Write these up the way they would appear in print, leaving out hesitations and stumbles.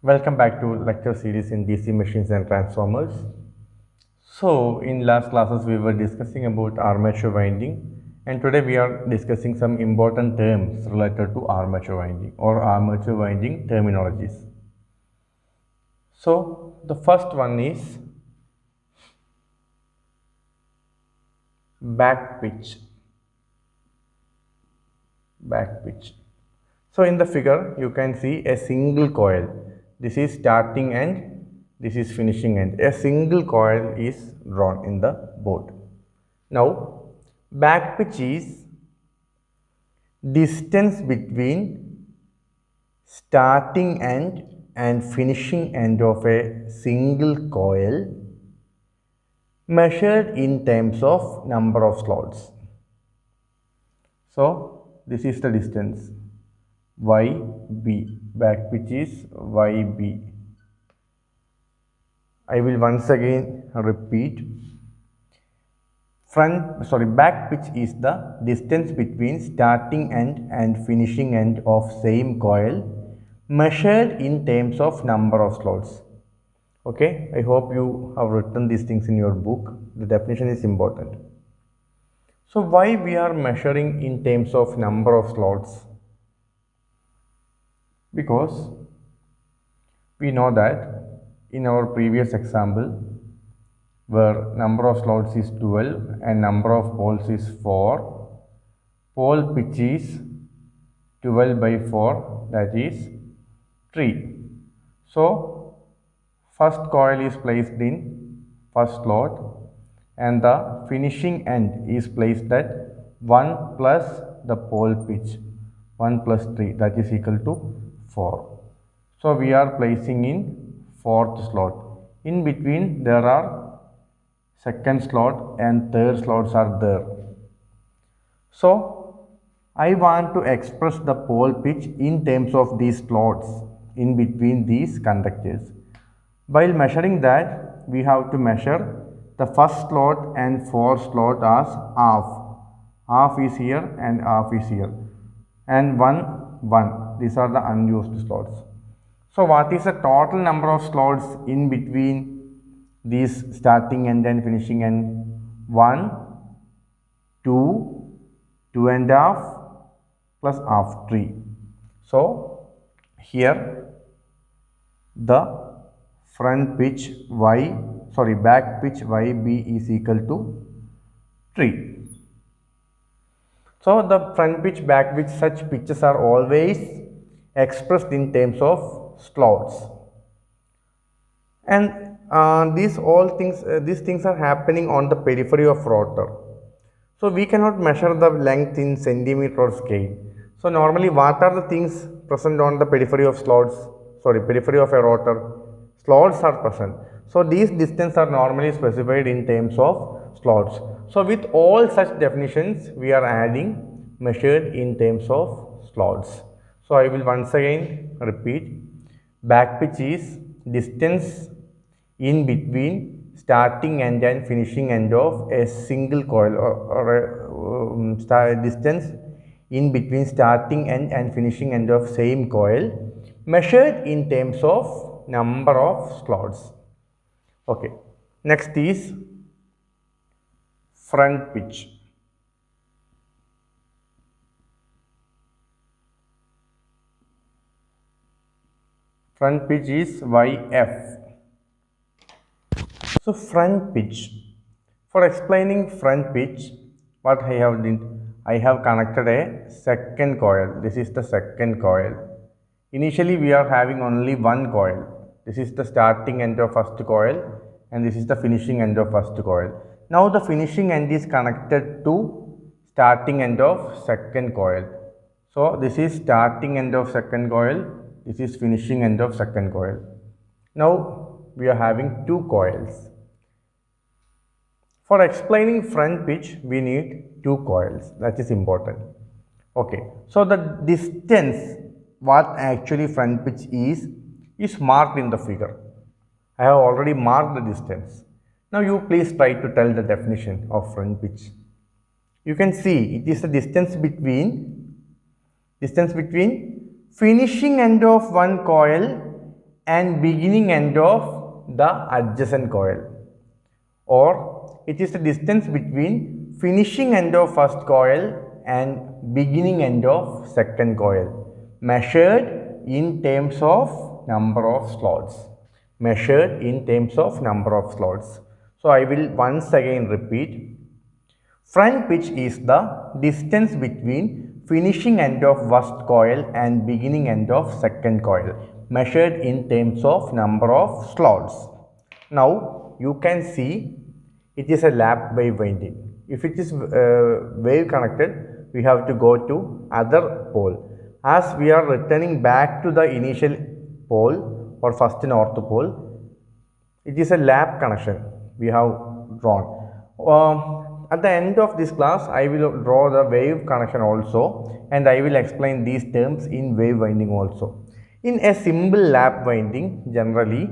Welcome back to lecture series in DC machines and transformers. So in last classes we were discussing about armature winding, and today we are discussing some important terms related to armature winding or armature winding terminologies. So the first one is back pitch. Back pitch. So in the figure you can see a single coil. This is starting end, this is finishing end. A single coil is drawn in the board. Now back pitch is distance between starting end and finishing end of a single coil measured in terms of number of slots. So this is the distance YB, back pitch is YB. I will once again repeat. Back pitch is the distance between starting end and finishing end of same coil measured in terms of number of slots. Okay, I hope you have written these things in your book. The definition is important. So why we are measuring in terms of number of slots? Because we know that in our previous example where number of slots is 12 and number of poles is 4, pole pitch is 12 by 4, that is 3. So first coil is placed in first slot and the finishing end is placed at 1 plus the pole pitch, 1 plus 3, that is equal to 4. So we are placing in fourth slot. In between there are second slot and third slots are there. So I want to express the pole pitch in terms of these slots in between these conductors. While measuring that, we have to measure the first slot and fourth slot as half. Half is here and half is here. And 1. These are the unused slots. So what is the total number of slots in between these starting end and finishing end? 1, 2, 2.5 plus half 3. So here the back pitch YB is equal to 3. So the front pitch, back pitch, such pitches are always expressed in terms of slots. And these things are happening on the periphery of rotor. So we cannot measure the length in centimeter or scale. So normally what are the things present on the periphery of periphery of a rotor? Slots are present. So these distances are normally specified in terms of slots. So with all such definitions we are adding measured in terms of slots. So I will once again repeat. Back pitch is distance in between starting end and finishing end of a single coil or distance in between starting end and finishing end of same coil measured in terms of number of slots. Okay, next is front pitch. Front pitch is YF. So front pitch. For explaining front pitch, what I have done, I have connected a second coil. This is the second coil. Initially we are having only one coil. This is the starting end of first coil and this is the finishing end of first coil. Now the finishing end is connected to starting end of second coil. So this is starting end of second coil, this is finishing end of second coil. Now we are having two coils. For explaining front pitch we need two coils, that is important. Okay, so the distance what actually front pitch is marked in the figure. I have already marked the distance. Now you please try to tell the definition of front pitch. You can see it is the distance between finishing end of one coil and beginning end of the adjacent coil, or it is the distance between finishing end of first coil and beginning end of second coil, measured in terms of number of slots. Measured in terms of number of slots. So I will once again repeat. Front pitch is the distance between finishing end of first coil and beginning end of second coil, measured in terms of number of slots. Now you can see it is a lap wave winding. If it is wave connected, we have to go to other pole. As we are returning back to the initial pole or first north pole, it is a lap connection we have drawn. At the end of this class, I will draw the wave connection also, and I will explain these terms in wave winding also. In a simple lap winding, generally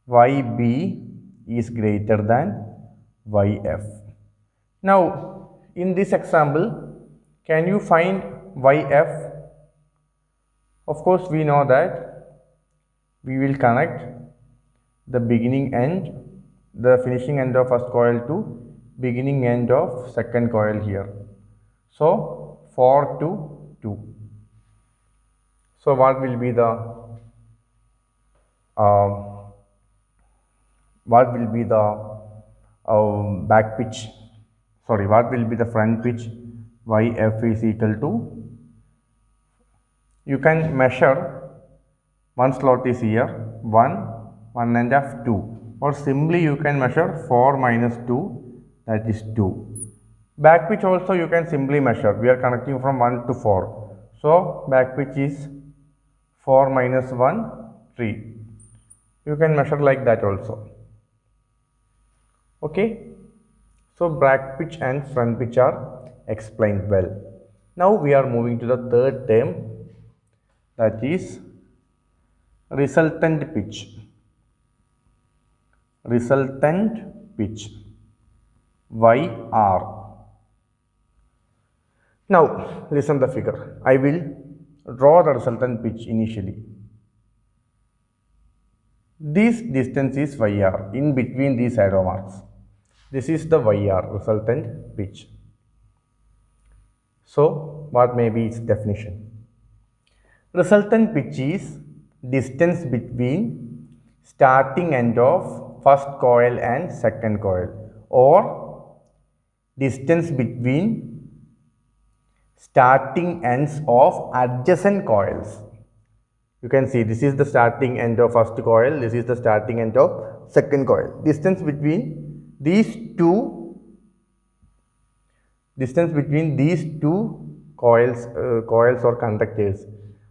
YB is greater than YF. Now, in this example, can you find YF? Of course, we know that we will connect the beginning end, the finishing end of first coil to beginning end of second coil here. So 4 to 2. So what will be the back pitch? Sorry, what will be the front pitch? YF is equal to, you can measure, one slot is here, 1 and a half, 2, or simply you can measure 4 minus 2, that is 2. Back pitch also you can simply measure. We are connecting from 1 to 4. So back pitch is 4 minus 1, 3. You can measure like that also. Okay. So back pitch and front pitch are explained well. Now we are moving to the third term, that is resultant pitch. Resultant pitch. YR. Now listen the figure. I will draw the resultant pitch initially. This distance is YR in between these arrow marks. This is the YR, resultant pitch. So what may be its definition? Resultant pitch is distance between starting end of first coil and second coil, or distance between starting ends of adjacent coils. You can see this is the starting end of first coil, this is the starting end of second coil. Distance between these two coils or conductors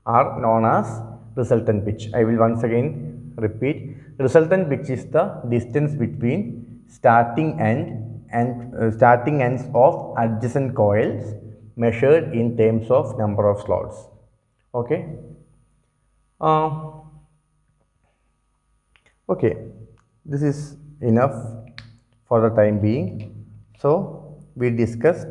are known as resultant pitch. I will once again repeat. Resultant pitch is the distance between starting ends of adjacent coils, measured in terms of number of slots. Okay. Okay, this is enough for the time being. So we discussed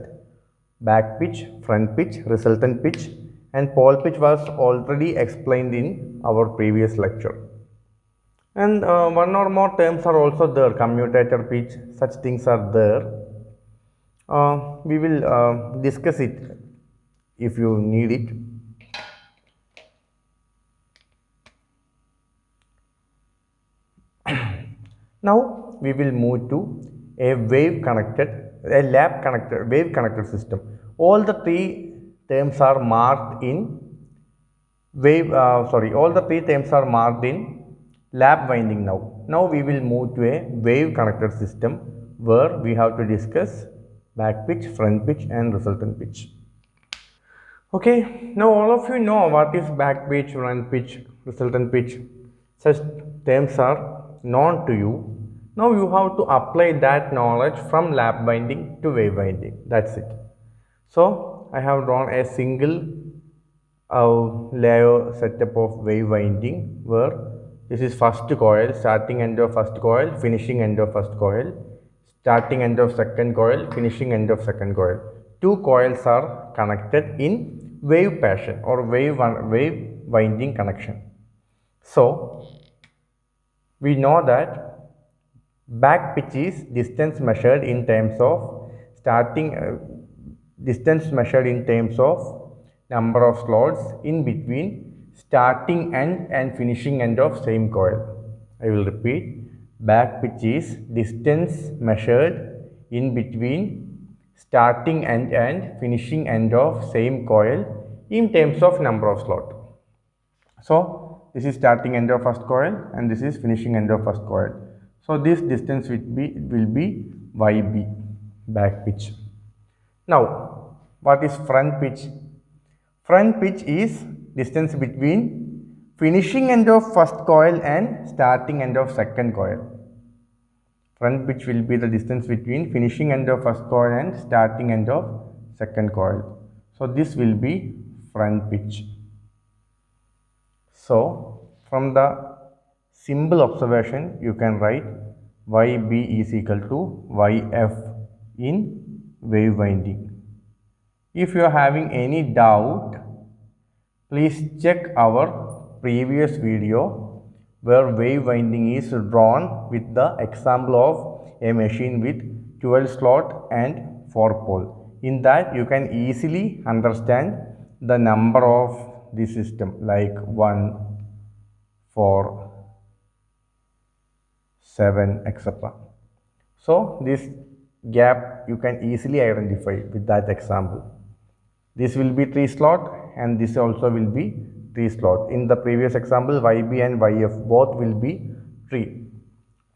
back pitch, front pitch, resultant pitch, and pole pitch was already explained in our previous lecture. And one or more terms are also there, commutator pitch, such things are there. We will discuss it if you need it. Now we will move to a wave connected system. All the three terms are marked in lap winding now. Now we will move to a wave connected system where we have to discuss back pitch, front pitch and resultant pitch. Okay, now all of you know what is back pitch, front pitch, resultant pitch. Such terms are known to you. Now you have to apply that knowledge from lap winding to wave winding. That's it. So I have drawn a single layer setup of wave winding where this is first coil, starting end of first coil, finishing end of first coil, starting end of second coil, finishing end of second coil. Two coils are connected in wave fashion or wave winding connection. So we know that back pitch is distance measured in terms of number of slots in between starting end and finishing end of same coil. I will repeat, back pitch is distance measured in between starting end and finishing end of same coil in terms of number of slot. So this is starting end of first coil and this is finishing end of first coil. So this distance will be YB, back pitch. Now what is front pitch? Front pitch is distance between finishing end of first coil and starting end of second coil. Front pitch will be the distance between finishing end of first coil and starting end of second coil. So this will be front pitch. So from the simple observation you can write YB is equal to YF in wave winding. If you are having any doubt, please check our previous video where wave winding is drawn with the example of a machine with 12 slot and 4 pole. In that you can easily understand the number of the system like 1, 4, 7, etc. So this gap you can easily identify with that example. This will be 3 slot and this also will be 3 slot. In the previous example, YB and YF both will be 3.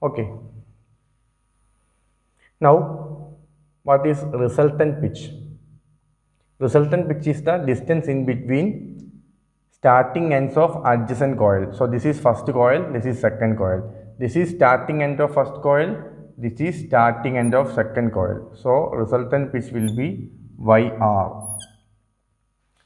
Okay. Now what is resultant pitch? Resultant pitch is the distance in between starting ends of adjacent coil. So this is first coil, this is second coil. This is starting end of first coil, this is starting end of second coil. So resultant pitch will be YR.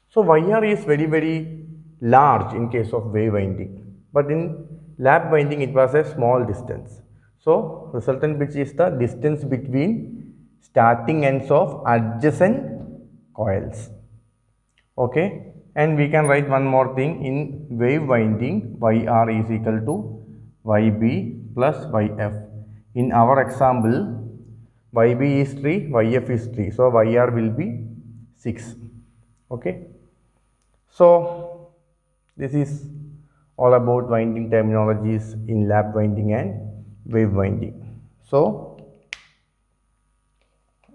So YR is very large in case of wave winding, but in lap winding it was a small distance. So resultant pitch is the distance between starting ends of adjacent coils. Okay, and we can write one more thing. In wave winding, YR is equal to YB plus YF. In our example, YB is 3, YF is 3. So YR will be 6. Okay. So this is all about winding terminologies in lap winding and wave winding. So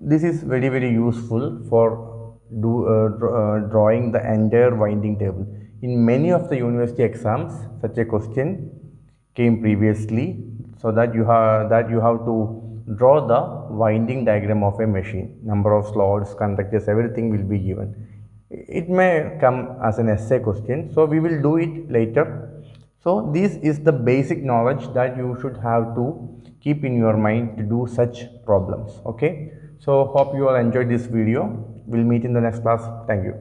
this is very useful for drawing the entire winding table. In many of the university exams, such a question came previously, so that you have to draw the winding diagram of a machine. Number of slots, conductors, everything will be given. It may come as an essay question, so we will do it later. So this is the basic knowledge that you should have to keep in your mind to do such problems. Okay, so hope you all enjoyed this video. We'll meet in the next class. Thank you.